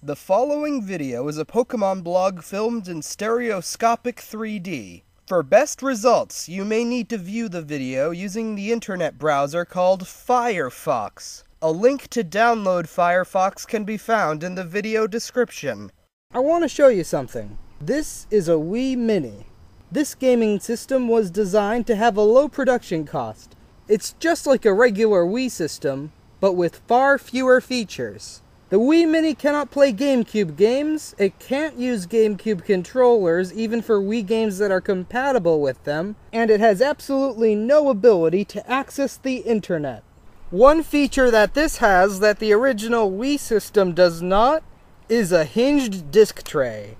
The following video is a Pokémon blog filmed in stereoscopic 3D. For best results, you may need to view the video using the internet browser called Firefox. A link to download Firefox can be found in the video description. I want to show you something. This is a Wii Mini. This gaming system was designed to have a low production cost. It's just like a regular Wii system, but with far fewer features. The Wii Mini cannot play GameCube games, it can't use GameCube controllers even for Wii games that are compatible with them, and it has absolutely no ability to access the internet. One feature that this has that the original Wii system does not is a hinged disc tray.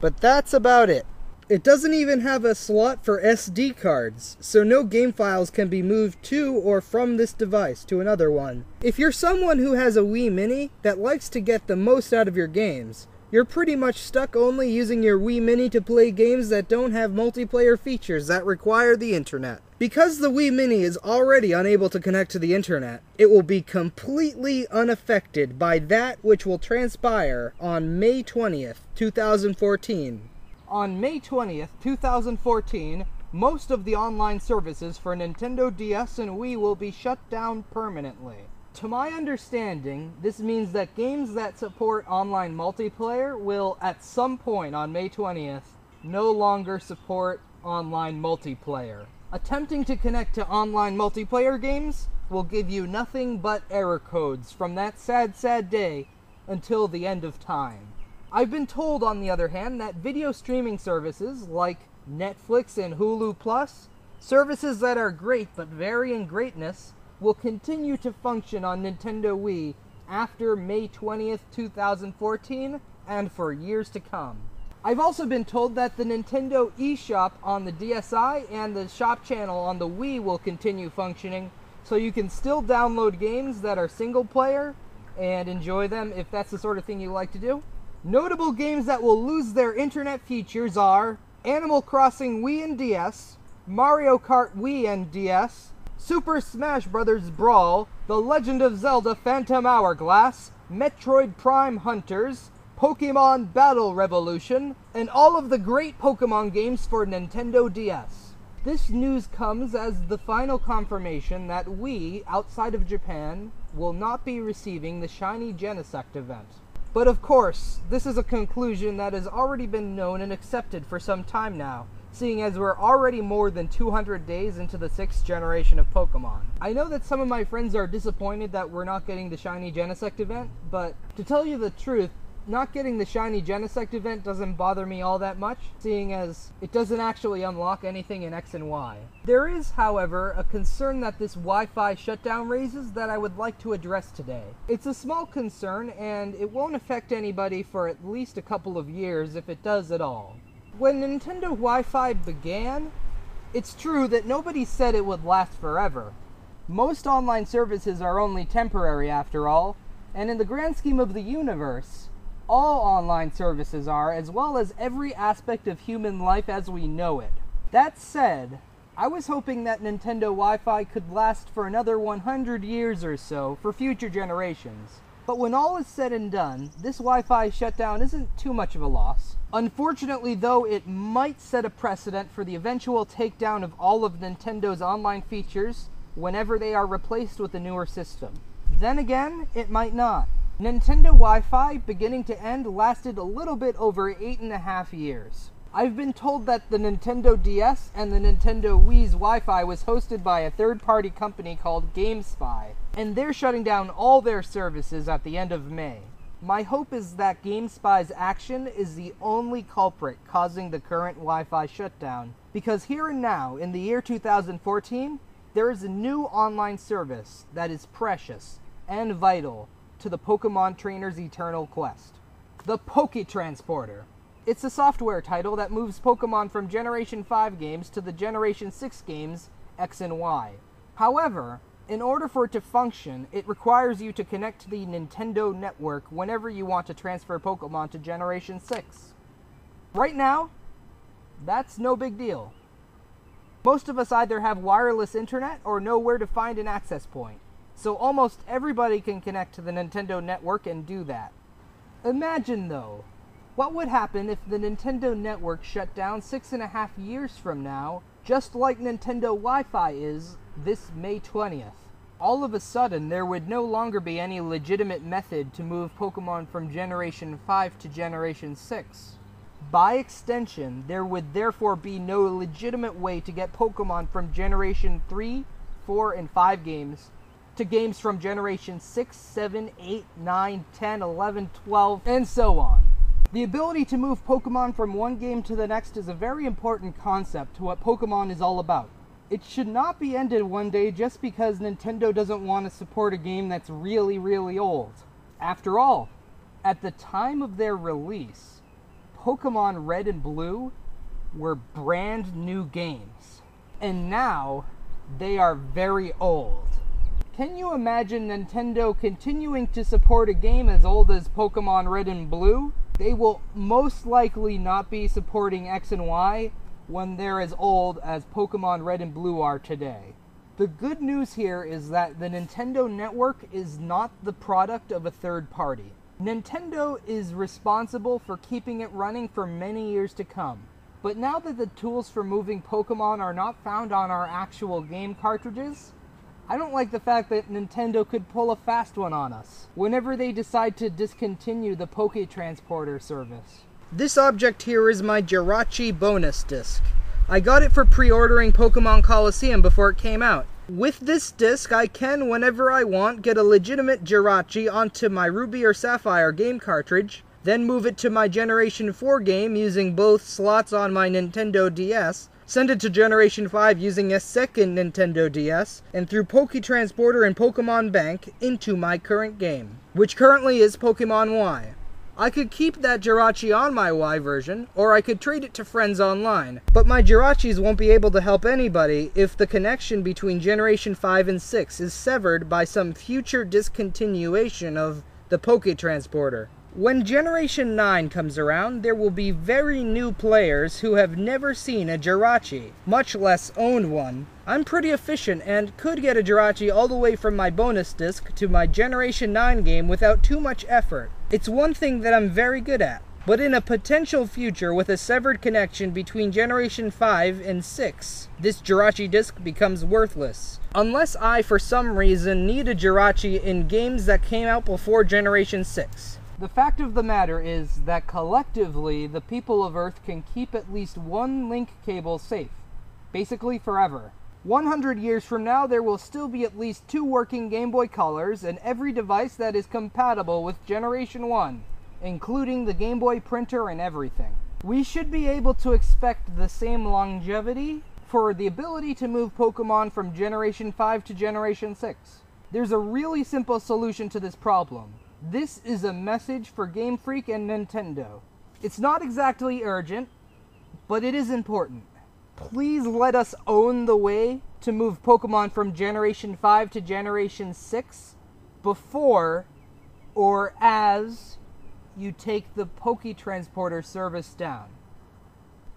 But that's about it. It doesn't even have a slot for SD cards, so no game files can be moved to or from this device to another one. If you're someone who has a Wii Mini that likes to get the most out of your games, you're pretty much stuck only using your Wii Mini to play games that don't have multiplayer features that require the internet. Because the Wii Mini is already unable to connect to the internet, it will be completely unaffected by that which will transpire on May 20th, 2014. On May 20th, 2014, most of the online services for Nintendo DS and Wii will be shut down permanently. To my understanding, this means that games that support online multiplayer will, at some point on May 20th, no longer support online multiplayer. Attempting to connect to online multiplayer games will give you nothing but error codes from that sad, sad day until the end of time. I've been told, on the other hand, that video streaming services like Netflix and Hulu Plus, services that are great but vary in greatness, will continue to function on Nintendo Wii after May 20th, 2014, and for years to come. I've also been told that the Nintendo eShop on the DSi and the shop channel on the Wii will continue functioning, so you can still download games that are single player and enjoy them if that's the sort of thing you like to do. Notable games that will lose their internet features are Animal Crossing Wii and DS, Mario Kart Wii and DS, Super Smash Bros. Brawl, The Legend of Zelda Phantom Hourglass, Metroid Prime Hunters, Pokémon Battle Revolution, and all of the great Pokémon games for Nintendo DS. This news comes as the final confirmation that Wii, outside of Japan, will not be receiving the shiny Genesect event. But of course, this is a conclusion that has already been known and accepted for some time now, seeing as we're already more than 200 days into the 6th generation of Pokemon. I know that some of my friends are disappointed that we're not getting the shiny Genesect event, but to tell you the truth, not getting the shiny Genesect event doesn't bother me all that much, seeing as it doesn't actually unlock anything in X and Y. There is, however, a concern that this Wi-Fi shutdown raises that I would like to address today. It's a small concern, and it won't affect anybody for at least a couple of years if it does at all. When Nintendo Wi-Fi began, it's true that nobody said it would last forever. Most online services are only temporary after all, and in the grand scheme of the universe, all online services are, as well as every aspect of human life as we know it. That said, I was hoping that Nintendo Wi-Fi could last for another 100 years or so for future generations. But when all is said and done, this Wi-Fi shutdown isn't too much of a loss. Unfortunately, though, it might set a precedent for the eventual takedown of all of Nintendo's online features whenever they are replaced with a newer system. Then again, it might not. Nintendo Wi-Fi, beginning to end, lasted a little bit over 8.5 years. I've been told that the Nintendo DS and the Nintendo Wii's Wi-Fi was hosted by a third-party company called GameSpy, and they're shutting down all their services at the end of May. My hope is that GameSpy's action is the only culprit causing the current Wi-Fi shutdown, because here and now, in the year 2014, there is a new online service that is precious and vital to the Pokemon trainer's eternal quest. The Poké Transporter. It's a software title that moves Pokemon from Generation 5 games to the Generation 6 games X and Y. However, in order for it to function, it requires you to connect to the Nintendo network whenever you want to transfer Pokemon to Generation 6. Right now, that's no big deal. Most of us either have wireless internet or know where to find an access point. So almost everybody can connect to the Nintendo network and do that. Imagine though, what would happen if the Nintendo network shut down 6.5 years from now, just like Nintendo Wi-Fi is this May 20th? All of a sudden, there would no longer be any legitimate method to move Pokemon from Generation 5 to Generation 6. By extension, there would therefore be no legitimate way to get Pokemon from Generation 3, 4, and 5 games to games from Generation 6, 7, 8, 9, 10, 11, 12, and so on. The ability to move Pokemon from one game to the next is a very important concept to what Pokemon is all about. It should not be ended one day just because Nintendo doesn't want to support a game that's really, really old. After all, at the time of their release, Pokemon Red and Blue were brand new games. And now, they are very old. Can you imagine Nintendo continuing to support a game as old as Pokemon Red and Blue? They will most likely not be supporting X and Y when they're as old as Pokemon Red and Blue are today. The good news here is that the Nintendo network is not the product of a third party. Nintendo is responsible for keeping it running for many years to come. But now that the tools for moving Pokemon are not found on our actual game cartridges, I don't like the fact that Nintendo could pull a fast one on us whenever they decide to discontinue the Poké Transporter service. This object here is my Jirachi bonus disc. I got it for pre-ordering Pokemon Coliseum before it came out. With this disc, I can, whenever I want, get a legitimate Jirachi onto my Ruby or Sapphire game cartridge, then move it to my Generation 4 game using both slots on my Nintendo DS, send it to Generation 5 using a second Nintendo DS, and through Poké Transporter and Pokemon Bank into my current game, which currently is Pokemon Y. I could keep that Jirachi on my Y version, or I could trade it to friends online, but my Jirachis won't be able to help anybody if the connection between Generation 5 and 6 is severed by some future discontinuation of the Poké Transporter. When Generation 9 comes around, there will be very new players who have never seen a Jirachi, much less owned one. I'm pretty efficient and could get a Jirachi all the way from my bonus disc to my Generation 9 game without too much effort. It's one thing that I'm very good at. But in a potential future with a severed connection between Generation 5 and 6, this Jirachi disc becomes worthless. Unless I, for some reason, need a Jirachi in games that came out before Generation 6. The fact of the matter is that collectively, the people of Earth can keep at least one link cable safe. Basically forever. 100 years from now, there will still be at least 2 working Game Boy Colors and every device that is compatible with Generation 1, including the Game Boy printer and everything. We should be able to expect the same longevity for the ability to move Pokemon from Generation 5 to Generation 6. There's a really simple solution to this problem. This is a message for Game Freak and Nintendo. It's not exactly urgent, but it is important. Please let us own the way to move Pokemon from Generation 5 to Generation 6 before or as you take the Poké Transporter service down.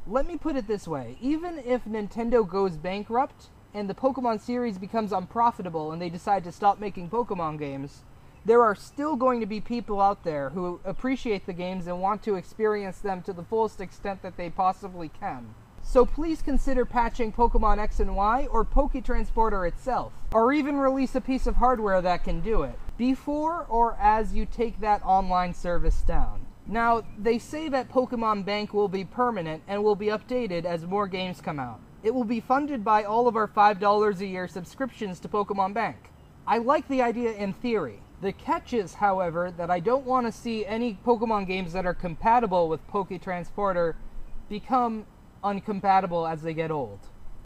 Let me put it this way, even if Nintendo goes bankrupt and the Pokemon series becomes unprofitable and they decide to stop making Pokemon games, there are still going to be people out there who appreciate the games and want to experience them to the fullest extent that they possibly can. So please consider patching Pokemon X and Y or Poké Transporter itself, or even release a piece of hardware that can do it, before or as you take that online service down. Now, they say that Pokemon Bank will be permanent and will be updated as more games come out. It will be funded by all of our $5 a year subscriptions to Pokemon Bank. I like the idea in theory. The catch is, however, that I don't want to see any Pokemon games that are compatible with Poké Transporter become uncompatible as they get old.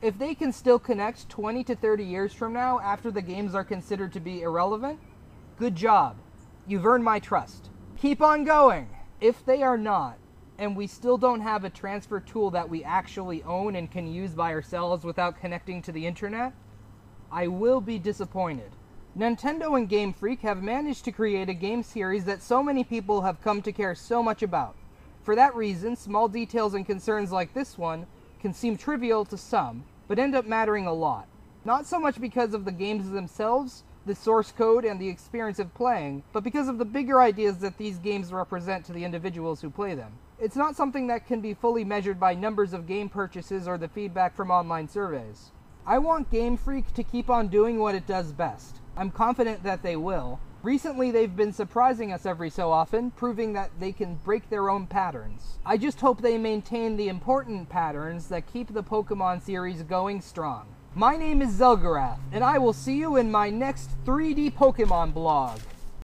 If they can still connect 20 to 30 years from now after the games are considered to be irrelevant, good job. You've earned my trust. Keep on going! If they are not, and we still don't have a transfer tool that we actually own and can use by ourselves without connecting to the internet, I will be disappointed. Nintendo and Game Freak have managed to create a game series that so many people have come to care so much about. For that reason, small details and concerns like this one can seem trivial to some, but end up mattering a lot. Not so much because of the games themselves, the source code and the experience of playing, but because of the bigger ideas that these games represent to the individuals who play them. It's not something that can be fully measured by numbers of game purchases or the feedback from online surveys. I want Game Freak to keep on doing what it does best. I'm confident that they will. Recently, they've been surprising us every so often, proving that they can break their own patterns. I just hope they maintain the important patterns that keep the Pokemon series going strong. My name is Zelgarath, and I will see you in my next 3D Pokemon blog.